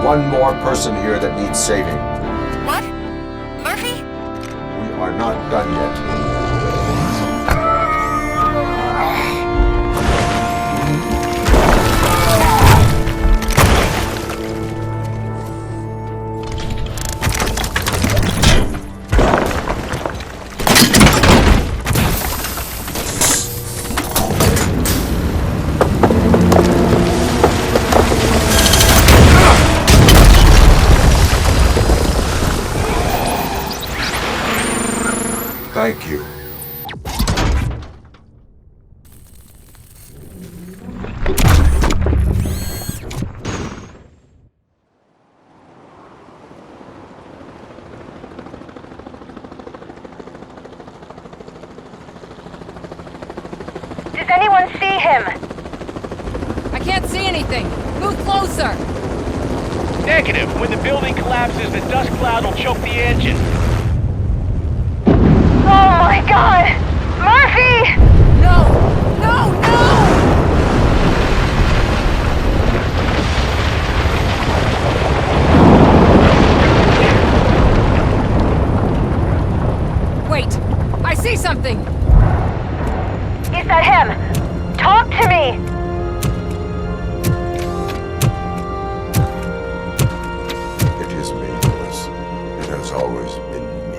one more person here that needs saving. What? Murphy? We are not done yet. Thank you. Does anyone see him? I can't see anything. Move closer. Negative. When the building collapses, the dust cloud will choke the engine. Oh my god! Murphy! No! No! No! Wait! I see something! Is that him? Talk to me! It is me, Lewis. It has always been me.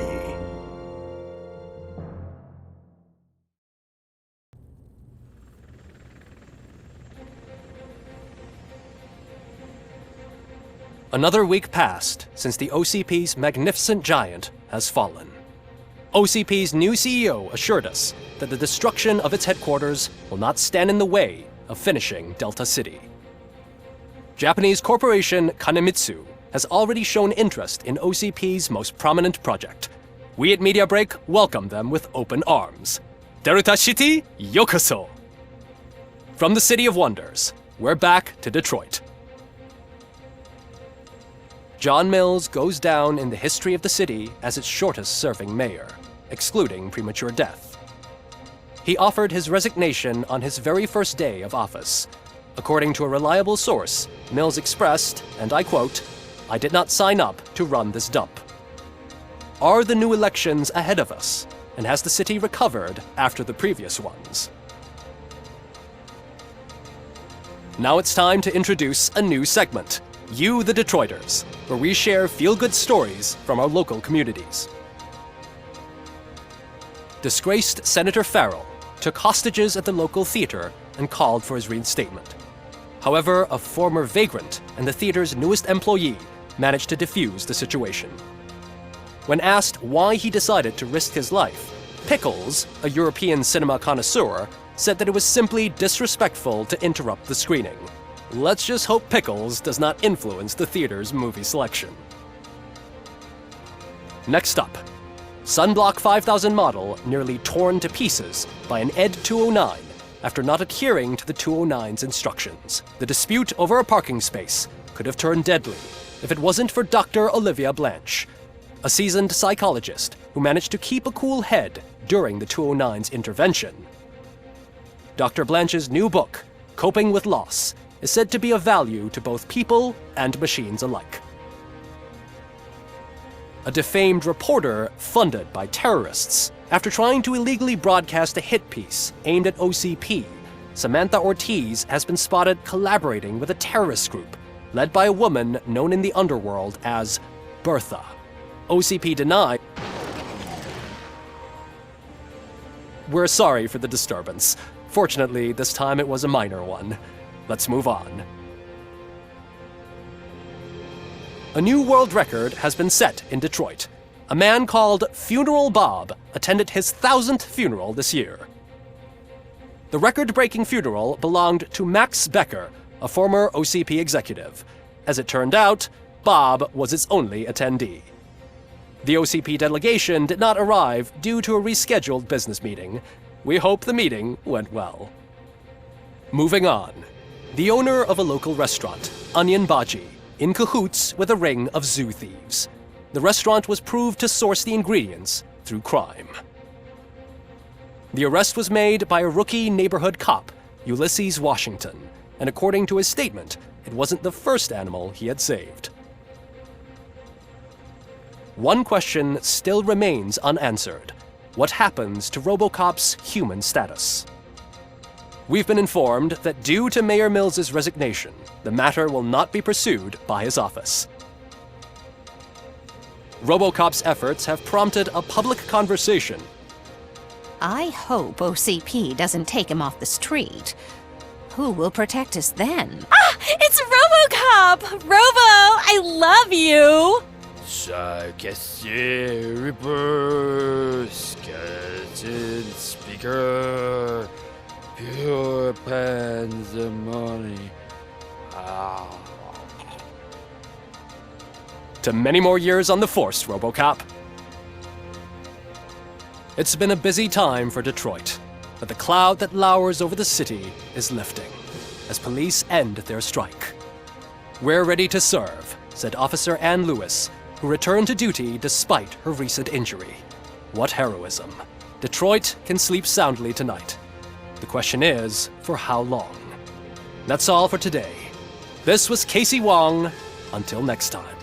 Another week passed since the OCP's magnificent giant has fallen. OCP's new CEO assured us that the destruction of its headquarters will not stand in the way of finishing Delta City. Japanese corporation Kanemitsu has already shown interest in OCP's most prominent project. We at Media Break welcome them with open arms. Delta City, yokoso! From the City of Wonders, we're back to Detroit. John Mills goes down in the history of the city as its shortest-serving mayor, excluding premature death. He offered his resignation on his very first day of office. According to a reliable source, Mills expressed, and I quote, "I did not sign up to run this dump." Are the new elections ahead of us, and has the city recovered after the previous ones? Now it's time to introduce a new segment, You the Detroiters, where we share feel-good stories from our local communities. Disgraced Senator Farrell took hostages at the local theater and called for his reinstatement. However, a former vagrant and the theater's newest employee managed to defuse the situation. When asked why he decided to risk his life, Pickles, a European cinema connoisseur, said that it was simply disrespectful to interrupt the screening. Let's just hope Pickles does not influence the theater's movie selection. Next up, Sunblock 5000 model nearly torn to pieces by an ED 209 after not adhering to the 209's instructions. The dispute over a parking space could have turned deadly if it wasn't for Dr. Olivia Blanche, a seasoned psychologist who managed to keep a cool head during the 209's intervention. Dr. Blanche's new book, Coping with Loss, is said to be of value to both people and machines alike. A defamed reporter funded by terrorists after trying to illegally broadcast a hit piece aimed at OCP, Samantha Ortiz has been spotted collaborating with a terrorist group led by a woman known in the underworld as Bertha. OCP denied. We're sorry for the disturbance. Fortunately, this time it was a minor one. Let's move on. A new world record has been set in Detroit. A man called Funeral Bob attended his 1000th funeral this year. The record-breaking funeral belonged to Max Becker, a former OCP executive. As it turned out, Bob was its only attendee. The OCP delegation did not arrive due to a rescheduled business meeting. We hope the meeting went well. Moving on. The owner of a local restaurant, Onion Baji, in cahoots with a ring of zoo thieves. The restaurant was proved to source the ingredients through crime. The arrest was made by a rookie neighborhood cop, Ulysses Washington, and according to his statement, it wasn't the first animal he had saved. one question still remains unanswered. What happens to RoboCop's human status? We've been informed that due to Mayor Mills's resignation, the matter will not be pursued by his office. RoboCop's efforts have prompted a public conversation. I hope OCP doesn't take him off the street. Who will protect us then? Ah! It's RoboCop! Robo, I love you! Cassier, Reaper, Skeleton, Speaker, Pure Pandemonium. To many more years on the force, RoboCop. It's been a busy time for Detroit, but the cloud that lowers over the city is lifting as police end their strike. We're ready to serve, said Officer Ann Lewis, who returned to duty despite her recent injury. What heroism. Detroit can sleep soundly tonight. The question is, for how long? That's all for today. This was Casey Wong. Until next time.